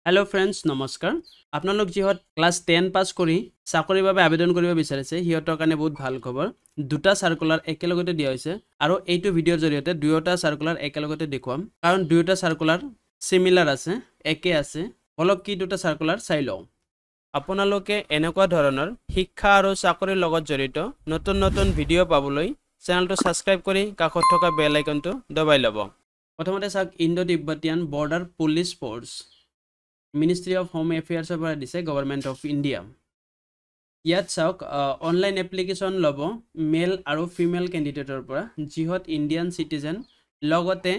Hello friends नमस्कार आपनालोक जिहत class 10 पास करी চাকৰিৰ বাবে আবেদন কৰিব বিচাৰিছে হিয়তৰ কাৰণে বহুত ভাল খবৰ দুটা সাৰ্কুলাৰ একেলগতে দিয়া হৈছে আৰু এইটো ভিডিওৰ জৰিয়তে দুয়োটা সাৰ্কুলাৰ একেলগতে দেখুৱাম কাৰণ দুয়োটা সাৰ্কুলাৰ সিমিলাৰ আছে একে আছে অলপ কি দুটা সাৰ্কুলাৰ চাই লও আপোনালোকে এনেকুৱা ধৰণৰ শিক্ষা আৰু চাকৰিৰ লগত জড়িত নতুন নতুন ভিডিও পাবলৈ চেনেলটো সাবস্ক্ৰাইব কৰি কাষত থকা বেল আইকনটো দবাই ল'ব প্ৰথমতে চাওক Indo Tibetan border police force Ministry of Home Affairs of Government of India. Yet sauk online application lobo male aru female candidate pora jihot Indian citizen logote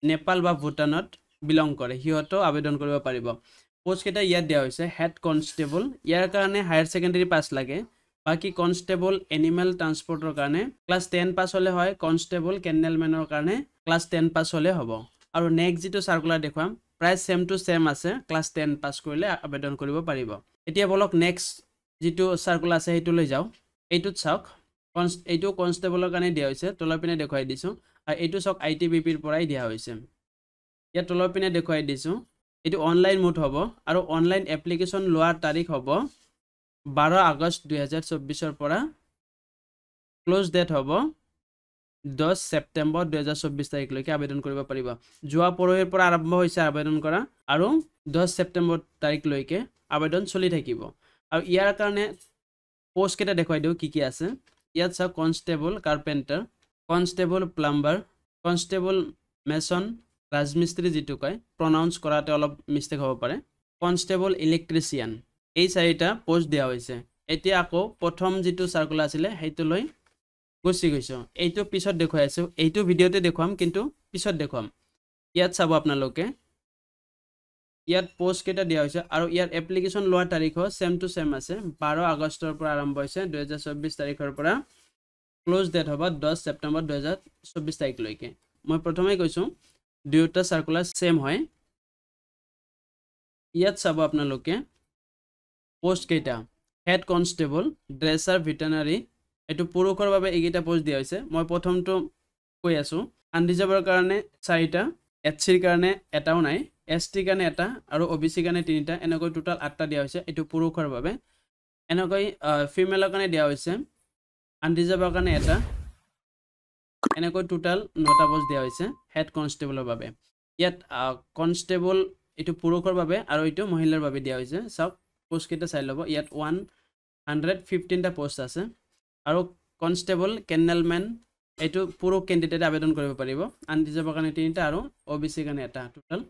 Nepal ba Bhutanot belong kore hiyoto abedon koribo paribo post keta yat dia hoise head constable yar karone higher secondary pass lage baki constable animal transport or karone class 10 pass hole hoy constable kennelman or karone class 10 pass hole hobo aru next jito circular dekham price same to same আছে class 10 পাস কৰিলে আবেদন কৰিব পাৰিব এতিয়া বলক next যেটো circle আছে হেতু লৈ যাও এইটোত চাওক এইটো কনস্টেবলৰ কাৰণে দিয়া হৈছে তলৰ পিনে দেখুৱাই দিছো আৰু এইটো চাওক আইটিবিপি ৰ পৰাই দিয়া হৈছে ইয়া তলৰ পিনে দেখুৱাই দিছো এইটো অনলাইন মোড হ'ব আৰু অনলাইন এপ্লিকেশন লোৱাৰ তাৰিখ হ'ব 12 আগষ্ট 2024 ৰ পৰা ক্লোজ ডেট হ'ব 10 সেপ্টেম্বৰ 2024 তাৰিখ লৈকে আবেদন কৰিব পাৰিব জুৱা পৰহিৰ পৰা আৰম্ভ হৈছে আবেদন কৰা আৰু 10 সেপ্টেম্বৰ তাৰিখ লৈকে আবেদন চলি থাকিব আৰু ইয়াৰ কাৰণে পোষ্ট কেটা দেখুৱাই দিও কি আছে ইয়াত সব constable carpenter constable plumber constable mason ৰাজমিস্ত্ৰী যেটো কয় প্ৰনাউন্স কৰাতে অলপ মিস্টেক হ'ব পাৰে কনস্টেবল ইলেক্ট্ৰিচিয়ান এই চাৰিটা পোষ্ট দিয়া হৈছে এতিয়া আকৌ প্ৰথম যেটো সাৰ্কুলাৰ আছিল হেতু লৈ গুছি গৈছো এইটো পিছত দেখুৱাই আছো এইটো ভিডিওতে দেখুৱাম কিন্তু পিছত দেখুৱাম ইয়াত চাব আপোনালোকে ইয়াত পোষ্ট কেটা দিয়া হৈছে আৰু ইয়াৰ এপ্লিকেশন লোৱাৰ তাৰিখ সেম টু সেম আছে 12 আগষ্টৰ পৰা আৰম্ভ হৈছে 2024 তাৰিখৰ পৰা ক্লোজ ডেট হ'ব 10 সেপ্টেম্বৰ 2024 তাৰিখ লৈকে মই প্ৰথমে কৈছো দুয়োটা সাৰ্কুলাৰ সেম হয় ইয়াত চাব আপোনালোকে পোষ্ট কেটা হেড কনস্টেবল ড্ৰেছাৰ ভেটেনাৰী এটো পুৰুষৰ বাবে এইটা পোষ্ট দিয়া হৈছে মই প্ৰথমটো কৈ আছো আনৰিজাৰ্ভৰ কাৰণে 4টা এচসিৰ কাৰণে এটাও নাই এসটি কাৰণে এটা আৰু ওবিসি কাৰণে 3টা এনেকৈ টোটাল 8টা দিয়া হৈছে এটো পুৰুষৰ বাবে এনেকৈ ফিমেলৰ কাৰণে দিয়া হৈছে আনৰিজাৰ্ভৰ কাৰণে এটা এনেকৈ টোটাল 9টা পোষ্ট দিয়া হৈছে হেড কনস্টেবলৰ বাবে ইয়াত কনস্টেবল এটো পুৰুষৰ বাবে আৰু এটো মহিলাৰ বাবে দিয়া হৈছে সব পোষ্ট কেটা চাই লব ইয়াত 115টা পোষ্ট আছে আৰু কনস্টেবল কেনেলম্যান এটো পুৰো ক্যান্ডিডেট আবেদন কৰিব পাৰিব আনৰিজাৰ্ভৰ কাৰণে 3টা আৰু ওবিসি কাৰণে এটা টোটাল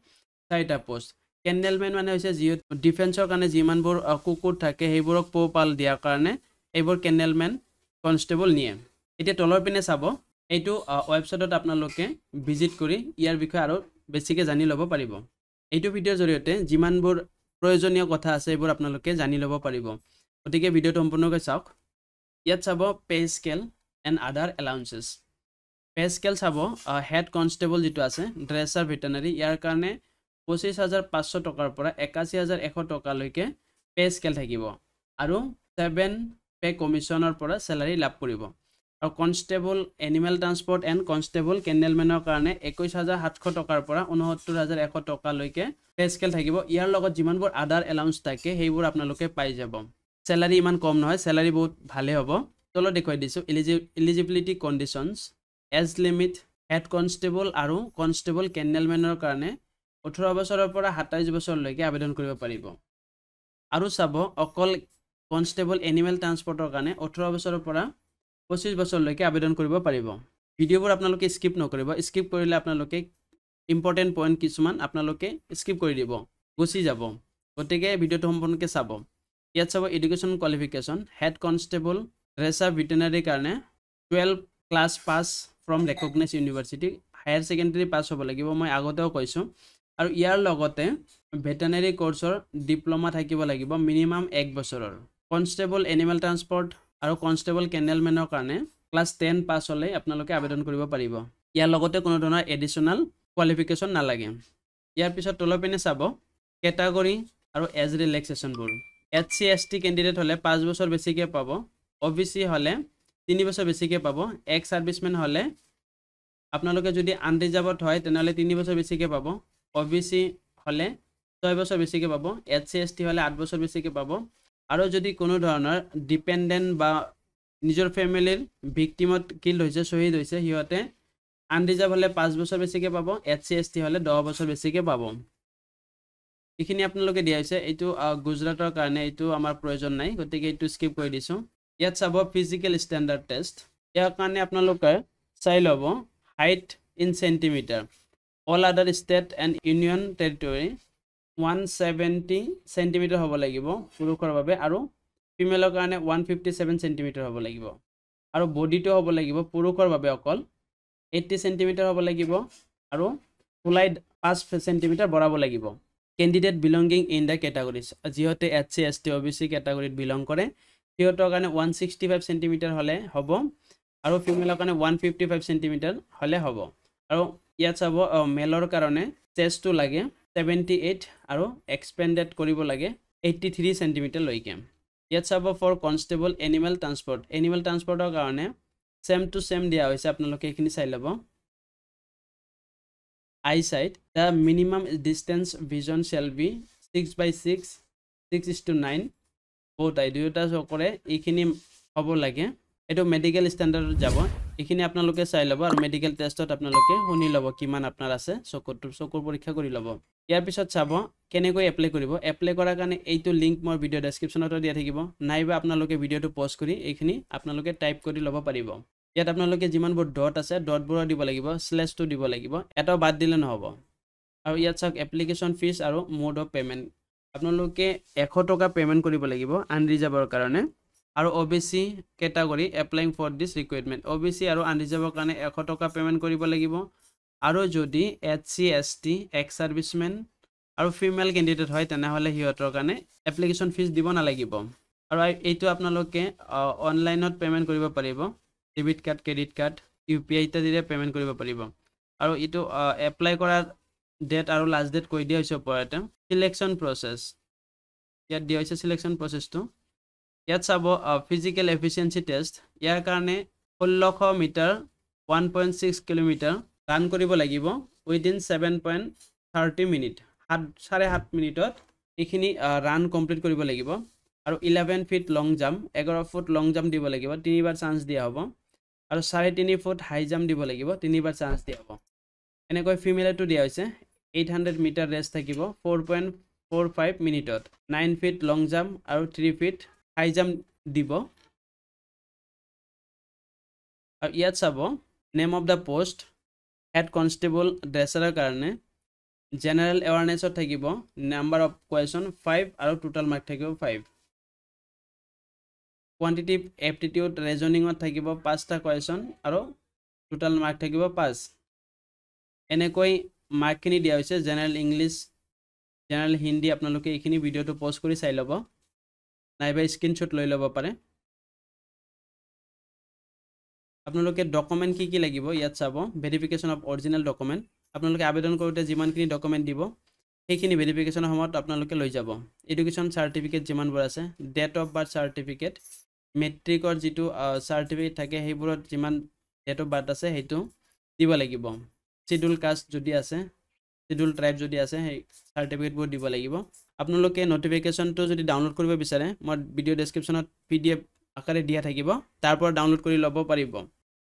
4টা পোষ্ট কেনেলম্যান মানে হৈছে যি ডিফেন্সৰ কাৰণে যিমানবোৰ কুকুৰ থাকে হেইবোৰক পোপাল দিয়াৰ কাৰণে এইবোৰ কেনেলম্যান কনস্টেবল নিয়ে এতিয়া তলৰ পিনে চাব এইটো ওয়েবসাইটত আপোনালোকে ভিজিট কৰি ইয়াৰ বিষয়ে আৰু বেছিকৈ জানি ল'ব পাৰিব এইটো ভিডিওৰ জৰিয়তে যিমানবোৰ প্ৰয়োজনীয় কথা আছে এইবোৰ আপোনালোকে জানি ল'ব পাৰিব গতিকে ভিডিওটো সম্পূৰ্ণকৈ চাওক ইয়াত চাব pay scale and other allowances pay scale চাব হেড কনস্টেবল যেটো আছে ড্ৰেছাৰ ভেটেনাৰী ইয়াৰ কাৰণে 25500 টকাৰ পৰা 81100 টকা লৈকে পে স্কেল থাকিব আৰু 7 পে কমিশনৰ পৰা স্যালাৰি লাভ কৰিব আৰু constable animal transport and constable কেনেলম্যানৰ কাৰণে 21700 টকাৰ পৰা 69100 টকা লৈকে পে স্কেল থাকিব ইয়াৰ লগত যিমানবোৰ আদাৰ এলাউন্স থাকে হেইবোৰ আপোনালোকে পাই যাব স্যালাৰি ইমান কম নহয় স্যালাৰি বহুত ভালে হ'ব তলত দেখুৱাই দিছো eligibility conditions age limit head constable আৰু কনস্টেবল কেনেলম্যানৰ কাৰণে 18 বছৰৰ পৰা 27 বছৰলৈকে আবেদন কৰিব পাৰিব আৰু চাব অকল কনস্টেবল এনিমেল ট্ৰান্সপোৰ্টৰ কাৰণে 18 বছৰৰ পৰা 25 বছৰলৈকে আবেদন কৰিব পাৰিব ভিডিওবোৰ আপোনালোকে স্কিপ নকৰিব স্কিপ কৰিলে আপোনালোকে ইম্পৰ্টেন্ট পইণ্ট কিছুমান আপোনালোকে স্কিপ কৰি দিব গুছি যাব গতিকে ভিডিওটো সম্পূৰ্ণকৈ চাব ইয়াত চাব education qualification head constable dresser veterinary কাৰণে 12 class pass from recognised university higher secondary pass হ'ব লাগিব মই আগতেও কৈছো আৰু ইয়াৰ লগতে ভেটেনাৰী কোৰ্সৰ ডিপ্লোমা থাকিব লাগিব মিনিমাম 1 বছৰৰ কনস্টেবল এনিমেল ট্ৰান্সপোৰ্ট আৰু কনস্টেবল কেনেলম্যানৰ কাৰণে ক্লাছ 10 পাস হ'লে আপোনালোকে আবেদন কৰিব পাৰিব ইয়াৰ লগতে কোনো ধৰণৰ এডিশনাল কোৱালিফিকেশন নালাগে ইয়াৰ পিছত তলৰ পিনে চাব ক্যাটাগৰী আৰু এজ ৰিলেক্সেশনবোৰ এসসি এসটি ক্যান্ডিডেট হলে 5 বছৰ বেছিকে পাব ওবিসি হলে 3 বছৰ বেছিকে পাব এক্স সাৰ্ভিসম্যান হলে আপোনালোকে যদি আনৰিজাৰ্ভড হয় তেনেহলে 3 বছৰ বেছিকে পাব ওবিসি হলে 6 বছৰ বেছিকৈ পাব SC ST হ'লে 8 বছৰ বেছিকৈ পাব আৰু যদি কোনো ধৰণৰ ডিপেন্ডেন্ট বা নিজৰ ফ্যামিলিৰ ভিকটিমত কিল হৈছে শহীদ হৈছে হিয়তে আনৰিজাৰ্ভ হ'লে 5 বছৰ বেছিকৈ পাব SC ST হ'লে 10 বছৰ বেছিকৈ পাব এইখিনি আপোনালোকে দিয়া হৈছে এইটো গুজৰাটৰ কাৰণে এইটো আমাৰ প্ৰয়োজন নাই গতিকে এইটো স্কিপ কৰি দিছো ইয়াত চাব ফিজিক্যাল স্ট্যান্ডাৰ্ড টেষ্ট ইয়াৰ কাৰণে আপোনালোকে চাই ল'ব হাইট ইন সেন্টিমিটাৰ অল আদাৰ state and union territory 170 centimetre হ'ব লাগিব পুৰুষৰ বাবে আৰু ফিমেলৰ কাৰণে 157 সেন্টিমিটাৰ হ'ব লাগিব আৰু বডিটো হ'ব লাগিব পুৰুষৰ বাবে অকল 80 সেন্টিমিটাৰ হ'ব লাগিব আৰু ফুলাই 5 সেন্টিমিটাৰ বঢ়াব লাগিব candidate belonging in the categories যিহতে SC ST OBC কেটাগৰিত বিলং কৰে সিহঁতৰ কাৰণে 165 সেন্টিমিটাৰ হ'লে হ'ব আৰু ফিমেলৰ কাৰণে 155 সেন্টিমিটাৰ হ'লে হ'ব আৰু ইয়াত চাব মেলৰ কাৰণে চেষ্টটো লাগে 78 আৰু এক্সপেন্ডেড কৰিব লাগে 83 সেন্টিমিটাৰ লৈকে ইয়াত চাব ফৰ কনস্টেবল এনিমেল ট্ৰান্সপৰ্টৰ কাৰণে সেম টু সেম দিয়া হৈছে আপোনালোকে এইখিনি চাই ল'ব eyesight the minimum distance vision shall be 6/6 6:9 both eye দুটা চকৰে এইখিনি হ'ব লাগে এটো মেডিকেল স্ট্যান্ডাৰ্ডত যাব এইখিনি আপোনালোকে চাই ল'ব আৰু মেডিকেল টেষ্টত আপোনালোকে শুনি ল'ব কিমান আপোনাৰ আছে চকুৰ পৰীক্ষা কৰি ল'ব ইয়াৰ পিছত চাব কেনেকৈ এপ্লাই কৰিব এপ্লাই কৰাৰ কাৰণে এইটো লিংক মোৰ ভিডিও ডেসক্ৰিপচনত দিয়া থাকিব নাইবা আপোনালোকে ভিডিওটো পজ কৰি এইখিনি আপোনালোকে টাইপ কৰি ল'ব পাৰিব ইয়াত আপোনালোকে যিমানবোৰ ডট আছে ডটবোৰ দিব লাগিব স্লেশটো দিব লাগিব এটাও বাদ দিলে নহব আৰু ইয়াত চাওক এপ্লিকেশন ফিজ আৰু মোড অফ পেমেন্ট আপোনালোকে 100 টকা পেমেন্ট কৰিব লাগিব আনৰিজাৰ্ভৰ কাৰণে আৰু OBC category applying for this requirement OBC আৰু আনৰিজাৰ্ভৰ কাৰণে 100 টকা পেমেন্ট কৰিব লাগিব আৰু যদি SC ST এক্স সাৰ্ভিসমেন আৰু ফিমেল ক্যান্ডিডেট হয় তেনেহলে হিয়তৰ কাৰণে এপ্লিকেশন ফিজ দিব নালাগিব আৰু এইটো আপোনালোকে অনলাইনত পেমেন্ট কৰিব পাৰিব debit card credit card UPI ইত্যাদিৰে পেমেন্ট কৰিব পাৰিব আৰু ইটো এপ্লাই কৰাৰ ডেট আৰু লাষ্ট ডেট কৈ দিয়া হৈছে ওপৰতে সিলেকশন প্ৰসেস ইয়াত দিয়া হৈছে সিলেকশন প্ৰসেসটো ইয়াত চাব ফিজিক্যাল এফিচিয়েন্সি টেষ্ট ইয়াৰ কাৰণে 1600 মিটাৰ 1.6 কিলোমিটাৰ ৰান কৰিব লাগিব উইদিন 7.30 মিনিট 7.5 মিনিটত এইখিনি ৰান কমপ্লিট কৰিব লাগিব আৰু 11 ফিট লং জাম্প 11 ফুট লং জাম্প দিব লাগিব তিনিবাৰ চান্স দিয়া হ'ব আৰু 3.5 ফুট হাই জাম্প দিব লাগিব তিনিবাৰ চান্স দিয়া হ'ব এনেকৈ ফিমেলটো দিয়া হৈছে 800 মিটাৰ ৰেস থাকিব 4.45 মিনিটত 9 ফিট লং জাম্প আৰু 3 ফিট হাই জাম্প দিব আৰু ইয়াত চাব name of the post head constable ড্ৰেছাৰৰ কাৰণে জেনাৰেল এৱাৰনেছত থাকিব নাম্বাৰ অফ কোৱেশ্চন 5 আৰু টোটাল মাৰ্ক থাকিব 5 কোৱান্টিটিভ এপ্টিটিউড ৰিজনিংত থাকিব 5টা কোৱেশ্চন আৰু টোটাল মাৰ্ক থাকিব 5 এনেকৈ মাৰ্কখিনি দিয়া হৈছে জেনাৰেল ইংলিশ জেনাৰেল হিন্দী আপোনালোকে এইখিনি ভিডিওটো পজ কৰি চাই ল'ব নাইবা স্ক্ৰিনশ্বট লৈ ল'ব পাৰে আপোনালোকে ডকুমেন্ট কি লাগিব ইয়াত চাব ভেৰিফিকেশন অফ অৰিজিনাল ডকুমেন্ট আপোনালোকে আবেদন কৰোতে যিমানখিনি ডকুমেন্ট দিব সেইখিনি ভেৰিফিকেশনৰ সময়ত আপোনালোকে লৈ যাব এডুকেশন সাৰ্টিফিকেট যিমানবোৰ আছে ডেট অফ বাৰ্থ সাৰ্টিফিকেট মেট্ৰিকৰ যিটো সাৰ্টিফিকেট থাকে সেইবোৰত যিমান ডেট অফ বাৰ্থ আছে সেইটো দিব লাগিব শিডিউল কাষ্ট যদি আছে শিডিউল ট্ৰাইব যদি আছে সেই সাৰ্টিফিকেটবোৰ দিব লাগিব আপোনালোকে নোটিফিকেশনটো যদি ডাউনলোড কৰিব বিচাৰে মই ভিডিও ডেসক্ৰিপচনত PDF আকাৰে দিয়া থাকিব তাৰ পৰা ডাউনলোড কৰি ল'ব পাৰিব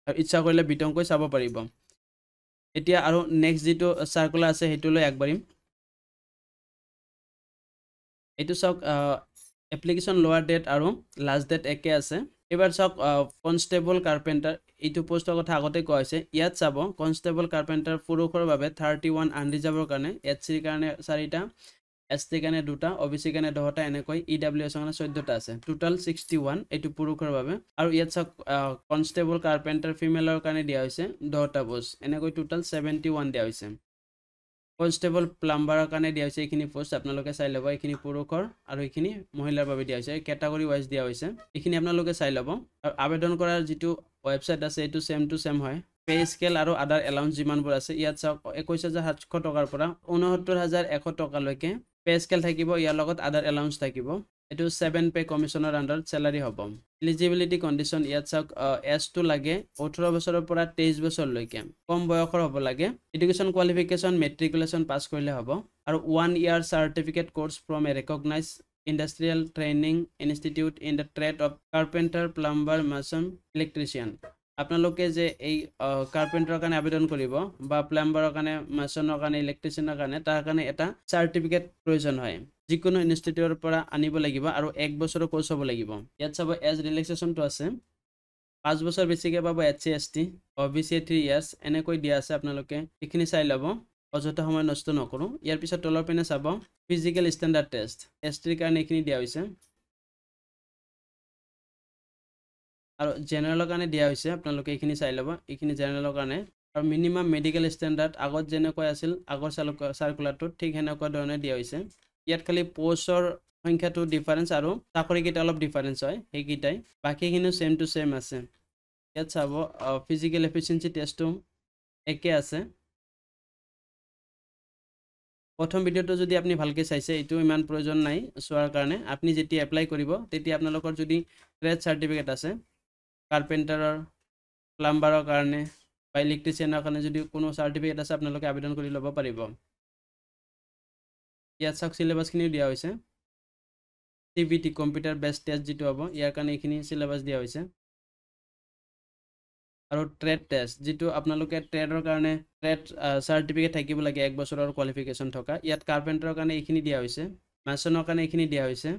আৰু ইচ্ছা কৰিলে বিতংকৈ চাব পাৰিব এতিয়া আৰু নেক্সট যেটো সাৰ্কুলাৰ আছে হেতু লৈ আগবাৰিম এটো চাওক এপ্লিকেশন লোৱাৰ ডেট আৰু লাষ্ট ডেট একে আছে এবাৰ চাওক কনস্টেবল কাৰ্পেন্টাৰ এইটো পোষ্টৰ কথা আগতে কোৱা হৈছে ইয়াত চাব কনস্টেবল কাৰ্পেন্টাৰ পুৰুষৰ বাবে 31 আনৰিজাৰ্ভৰ কাৰণে SC কাৰণে 4টা ST কাৰণে 2টা OBC কাৰণে 10টা এনেকৈ EWS কাৰণে 14টা আছে টোটাল 61 এটো পুৰুষৰ বাবে আৰু ইয়াত চাওক কনস্টেবল কাৰ্পেন্টাৰ ফিমেলৰ কাৰণে দিয়া হৈছে 10টা পোষ্ট এনেকৈ টোটাল 71 দিয়া হৈছে কনস্টেবল প্লাম্বাৰৰ কাৰণে দিয়া হৈছে এইখিনি পোষ্ট আপোনালোকে চাই ল'ব এইখিনি পুৰুষৰ আৰু এইখিনি মহিলাৰ বাবে দিয়া হৈছে ক্যাটাগৰি ওয়াইজ দিয়া হৈছে এইখিনি আপোনালোকে চাই ল'ব আৰু আবেদন কৰাৰ যেটো ওয়েবসাইট আছে এটো সেম টু সেম হয় পে স্কেল আৰু আদাৰ এলাউন্স যিমানবোৰ আছে ইয়াত চাওক 21700 টকাৰ পৰা 69100 টকা লৈকে পে স্কেল থাকিব ইয়াৰ লগত আদাৰ এলাউন্স থাকিব এটো 7 পে কমিশনৰ আন্ডাৰত স্যালাৰি হ'ব এলিজিবিলিটি কন্ডিশন ইয়াত চাওক এজ টু লাগে 18 বছৰৰ পৰা 23 বছৰ লৈকে কম বয়সৰ হ'ব লাগে এডুকেশন কোৱালিফিকেশন মেট্ৰিকুলেশন পাস কৰিলে হ'ব আৰু 1 ইয়াৰ certificate course from a recognised industrial training institute in the trade of carpenter plumber mason electrician আপোনালোকে যে এই কাৰ্পেণ্টাৰৰ কাৰণে আবেদন কৰিব বা প্লাম্বাৰৰ কাৰণে মাছনৰ কাৰণে ইলেক্ট্ৰিচিয়ানৰ কাৰণে তাৰ কাৰণে এটা সাৰ্টিফিকেট প্ৰয়োজন হয় যিকোনো ইনষ্টিটিউটৰ পৰা আনিব লাগিব আৰু 1 বছৰৰ কোৰ্স হ'ব লাগিব ইয়াত চাব এজ ৰিলেক্সেশনটো আছে 5 বছৰ বেছিকে পাব এছসি এছটি ওবিসি 3 ইয়াৰ্স এনেকৈ দিয়া আছে আপোনালোকে এইখিনি চাই ল'ব অযথা সময় নষ্ট নকৰো ইয়াৰ পিছত তলৰ পিনে চাব ফিজিক্যাল ষ্টেণ্ডাৰ্ড টেষ্ট এছটিৰ কাৰণে এইখিনি দিয়া হৈছে আৰু জেনাৰেলৰ কাৰণে দিয়া হৈছে আপোনালোকে এইখিনি চাই ল'ব এইখিনি জেনাৰেলৰ কাৰণে আৰু মিনিমাম মেডিকেল ষ্টেণ্ডাৰ্ড আগত যেনেকৈ আছিল আগৰ সাৰ্কুলাৰটো ঠিক হেনেকুৱা ধৰণে দিয়া হৈছে ইয়াত খালি পোষ্টৰ সংখ্যাটো ডিফাৰেন্স আৰু চাকৰি কেইটা অলপ ডিফাৰেন্স হয় হেকিটাই বাকিখিনি সেম টু সেম আছে ইয়াত চাব ফিজিক্যাল এফিচিয়েন্সি টেষ্টটো একে আছে প্ৰথম ভিডিওটো যদি আপনি ভালকে চাইছে এটো ইমান প্ৰয়োজন নাই সোৱাৰ কাৰণে আপনি যেতি এপ্লাই কৰিব তেতি আপোনালোকৰ যদি ট্ৰেড সাৰ্টিফিকেট আছে কাৰ্পেণ্টাৰৰ প্লাম্বাৰৰ কাৰণে বা ইলেক্ট্ৰিচিয়ানৰ কাৰণে যদি কোনো সাৰ্টিফিকেট আছে আপোনালোকে আবেদন কৰি ল'ব পাৰিব ইয়াত চাওক সিলেবাসখিনি দিয়া হৈছে CBT কম্পিউটাৰ বেসড টেষ্ট যেটো হ'ব ইয়াৰ কাৰণে এইখিনি সিলেবাস দিয়া হৈছে আৰু ট্ৰেড টেষ্ট যেটো আপোনালোকে ট্ৰেডৰ কাৰণে ট্ৰেড সাৰ্টিফিকেট থাকিব লাগে 1 বছৰৰ কোৱালিফিকেশন থকা ইয়াত কাৰ্পেণ্টাৰৰ কাৰণে এইখিনি দিয়া হৈছে মাছনৰ কাৰণে এইখিনি দিয়া হৈছে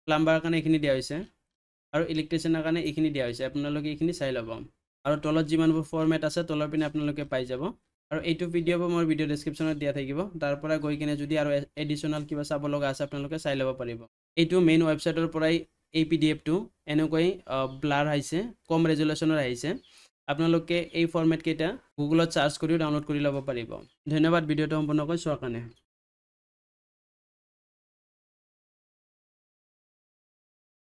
প্লাম্বাৰৰ কাৰণে এইখিনি দিয়া হৈছে আৰু ইলেক্ট্ৰিচিয়ানৰ কাৰণে এইখিনি দিয়া হৈছে আপোনালোকে এইখিনি চাই ল'ব আৰু তলত যিমানবোৰ ফৰমেট আছে তলৰ পিনে আপোনালোকে পাই যাব আৰু এইটো ভিডিও মোৰ ভিডিও ডেসক্ৰিপচনত দিয়া থাকিব তাৰ পৰা গৈ কিনে যদি আৰু এডিশনাল কিবা চাব লগা আছে আপোনালোকে চাই ল'ব পাৰিব এইটো মেইন ওয়েবসাইটৰ পৰাই এই PDF টো এনেকৈ ব্লাৰ হৈছে কম ৰেজুলেচনৰ আহিছে আপোনালোকে এই ফৰমেট কেইটা গুগলত সাৰ্চ কৰি ডাউনলোড কৰি ল'ব পাৰিব ধন্যবাদ ভিডিওটো সম্পূৰ্ণকৈ চোৱাৰ কাৰণে